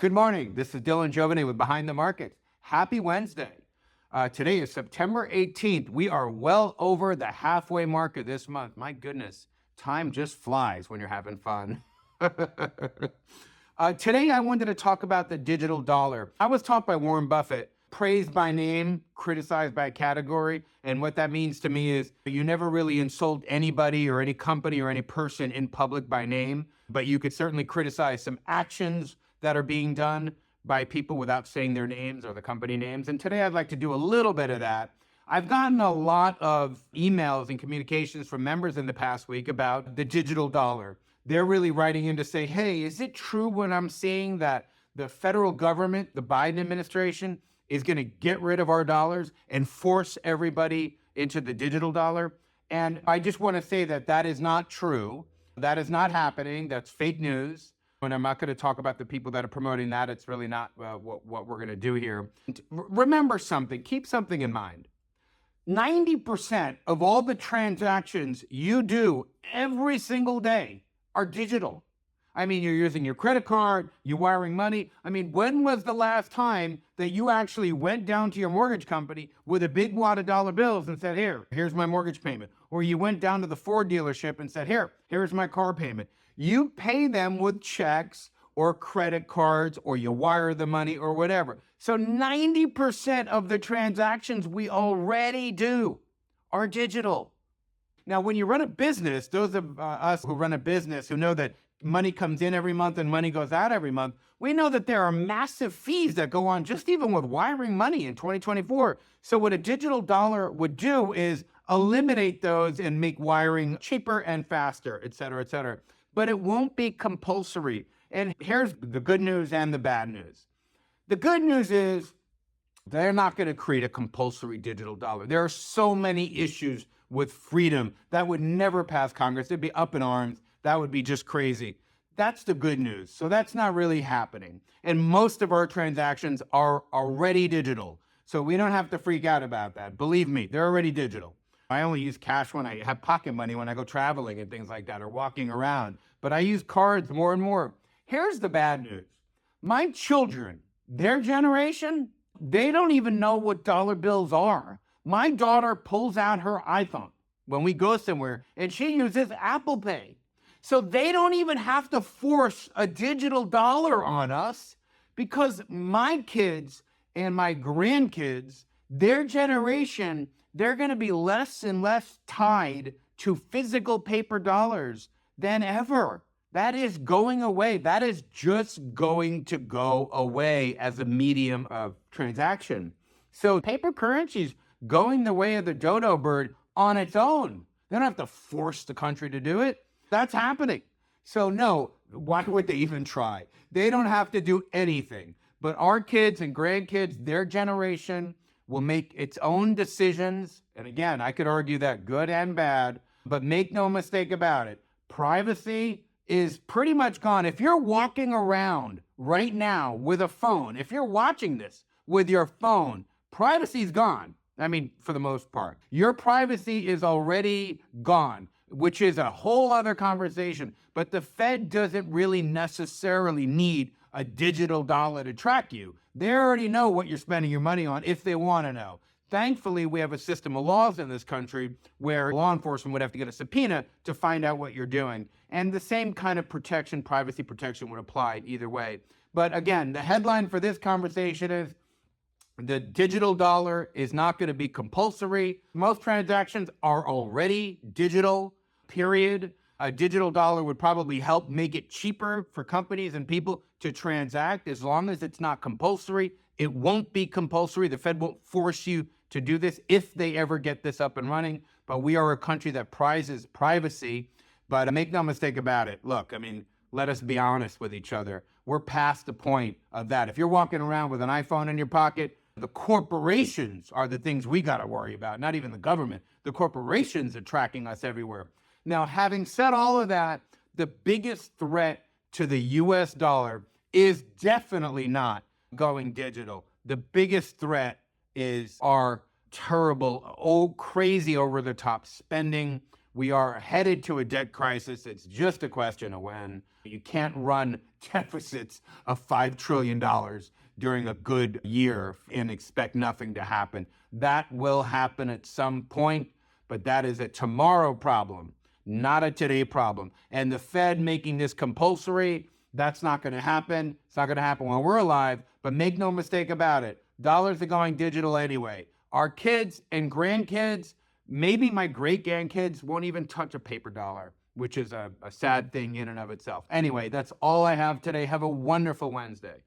Good morning. This is Dylan Jovine with Behind the Markets. Happy Wednesday. Today is September 18th. We are well over the halfway mark of this month. My goodness, time just flies when you're having fun. Today, I wanted to talk about the digital dollar. I was taught by Warren Buffett, praised by name, criticized by category. And what that means to me is you never really insult anybody or any company or any person in public by name, but you could certainly criticize some actions that are being done by people without saying their names or the company names. And today I'd like to do a little bit of that. I've gotten a lot of emails and communications from members in the past week about the digital dollar. They're really writing in to say, hey, is it true when I'm seeing that the federal government, the Biden administration, is going to get rid of our dollars and force everybody into the digital dollar? And I just want to say that that is not true. That is not happening. That's fake news. And I'm not going to talk about the people that are promoting that. It's really not what we're going to do here. Remember something. Keep something in mind. 90% of all the transactions you do every single day are digital. I mean, you're using your credit card, you're wiring money. I mean, when was the last time that you actually went down to your mortgage company with a big wad of dollar bills and said, here's my mortgage payment? Or you went down to the Ford dealership and said, here's my car payment. You pay them with checks or credit cards, or you wire the money or whatever. So 90% of the transactions we already do are digital. Now, when you run a business, those of us who run a business who know that money comes in every month and money goes out every month, we know that there are massive fees that go on just even with wiring money in 2024. So what a digital dollar would do is eliminate those and make wiring cheaper and faster, et cetera, et cetera. But it won't be compulsory. And here's the good news and the bad news. The good news is they're not going to create a compulsory digital dollar. There are so many issues with freedom that would never pass Congress. They'd be up in arms. That would be just crazy. That's the good news. So that's not really happening. And most of our transactions are already digital. So we don't have to freak out about that. Believe me, they're already digital. I only use cash when I have pocket money when I go traveling and things like that or walking around. But I use cards more and more. Here's the bad news. My children, their generation, they don't even know what dollar bills are. My daughter pulls out her iPhone when we go somewhere and she uses Apple Pay. So they don't even have to force a digital dollar on us because my kids and my grandkids, their generation, they're going to be less and less tied to physical paper dollars than ever. That is going away. That is just going to go away as a medium of transaction. So paper currency is going the way of the dodo bird on its own. They don't have to force the country to do it. That's happening. So no, why would they even try? They don't have to do anything. But our kids and grandkids, their generation, will make its own decisions. And again, I could argue that good and bad, but make no mistake about it. Privacy is pretty much gone. If you're walking around right now with a phone, if you're watching this with your phone, privacy's gone. I mean, for the most part. Your privacy is already gone, which is a whole other conversation. But the Fed doesn't really necessarily need a digital dollar to track you. They already know what you're spending your money on if they want to know. Thankfully, we have a system of laws in this country where law enforcement would have to get a subpoena to find out what you're doing. And the same kind of protection, privacy protection, would apply either way. But again, the headline for this conversation is the digital dollar is not going to be compulsory. Most transactions are already digital, period. A digital dollar would probably help make it cheaper for companies and people to transact as long as it's not compulsory. It won't be compulsory. The Fed won't force you to do this if they ever get this up and running. But we are a country that prizes privacy. But make no mistake about it. Look, I mean, let us be honest with each other. We're past the point of that. If you're walking around with an iPhone in your pocket, the corporations are the things we got to worry about, not even the government. The corporations are tracking us everywhere. Now, having said all of that, the biggest threat to the US dollar is definitely not going digital. The biggest threat is our terrible, crazy over-the-top spending, We are headed to a debt crisis. It's just a question of when. You can't run deficits of $5 trillion during a good year and expect nothing to happen. That will happen at some point, but that is a tomorrow problem, not a today problem. And the Fed making this compulsory, that's not going to happen. It's not going to happen when we're alive, but make no mistake about it. Dollars are going digital anyway. Our kids and grandkids, maybe my great grandkids, won't even touch a paper dollar, which is a sad thing in and of itself. Anyway, that's all I have today. Have a wonderful Wednesday.